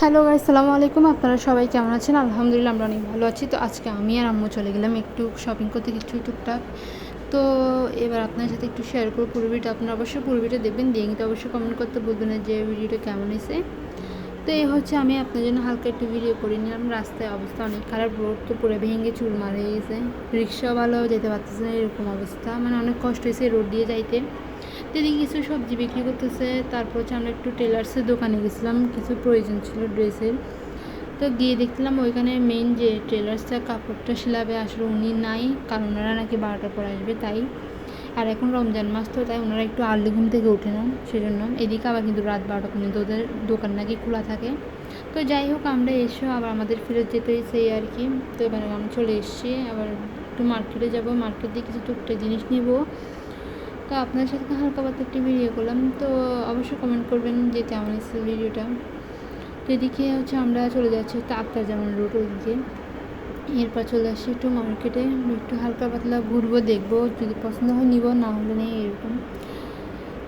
Hello guys, আসসালামু আলাইকুম। আপনারা সবাই কেমন আছেন? আলহামদুলিল্লাহ আমরা অনেক ভালো আছি। তো আজকে আমি আর আম্মু চলে গেলাম একটু শপিং করতে, কিছু টুকটাক। তো এবার আপনার সাথে একটু শেয়ার করব পুরো ভিডিওটা। আপনারা অবশ্যই পুরো ভিডিও দেখবেন, দিয়ে কিন্তু অবশ্যই কমেন্ট করতে বলবেন না যে ভিডিওটা কেমন হয়েছে। তো এই হচ্ছে আমি আপনার জন্য হালকা একটু ভিডিও করে নিলাম। রাস্তায় অবস্থা অনেক খারাপ, রোড তো পুরো ভেঙে চুরমার হয়ে গেছে, রিক্সাও ভালো যেতে পারতেছে না, এরকম অবস্থা। মানে অনেক কষ্ট হয়েছে রোড দিয়ে যাইতে। তো এদিকে কিছু সবজি বিক্রি করতেছে। তারপর হচ্ছে আমরা একটু টেলার্সের দোকানে গেছিলাম, কিছু প্রয়োজন ছিল ড্রেসের। তো গিয়ে দেখলাম ওইখানে মেইন যে টেলার্সটা কাপড়টা সিলাবে আসলে উনি নাই, কারণ ওনারা নাকি 12টার পর আসবে তাই। আর এখন রমজান মাস তো তাই ওনারা একটু আর্লি ঘুম থেকে ওঠে না, সেজন্য। এদিকে আবার কিন্তু রাত 12টা পর্যন্ত ওদের দোকান নাকি খোলা থাকে। তো যাই হোক, আমরা এসে আবার আমাদের ফেরত যেতে হয়েছে এই আর কি। তো এবার আমি চলে এসেছি, আবার একটু মার্কেটে যাব, মার্কেট দিয়ে কিছু টুকটাক জিনিস নিব। তো আপনার সাথে হালকা পাতলা একটি ভিডিও করলাম। তো অবশ্যই কমেন্ট করবেন যে কেমন হয়েছে ভিডিওটা। তো এদিকে হচ্ছে আমরা চলে যাচ্ছি হচ্ছে আক্তারজামান রোড ওইদিকে। এরপর চলে আসছি একটু মার্কেটে, একটু হালকা পাতলা ঘুরবো, দেখবো, যদি পছন্দ হয় নিব, না হলে নেই, এরকম।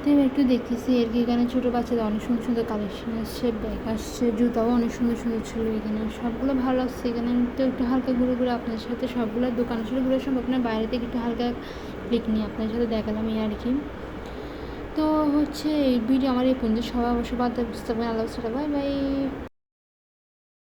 তো এবার একটু দেখতেছি আর কি। এখানে ছোটো বাচ্চাদের অনেক সুন্দর সুন্দর কালেকশন আসছে, ব্যাগ আসছে, জুতাও অনেক সুন্দর সুন্দর ছিল এখানে, সবগুলো ভালো লাগছে এখানে। তো একটু হালকা ঘুরে ঘুরে আপনার সাথে সবগুলো দোকান আসলে ঘুরে সম্ভব না, বাইরে থেকে একটু হালকা ক্লিক নিয়ে আপনার সাথে দেখালাম এই আর কি। তো হচ্ছে এই ভিডিও আমার এই পর্যন্ত। সবাই অবশ্যই বাদ বুঝতে পারবেন। আল্লাহ, বাই বাই।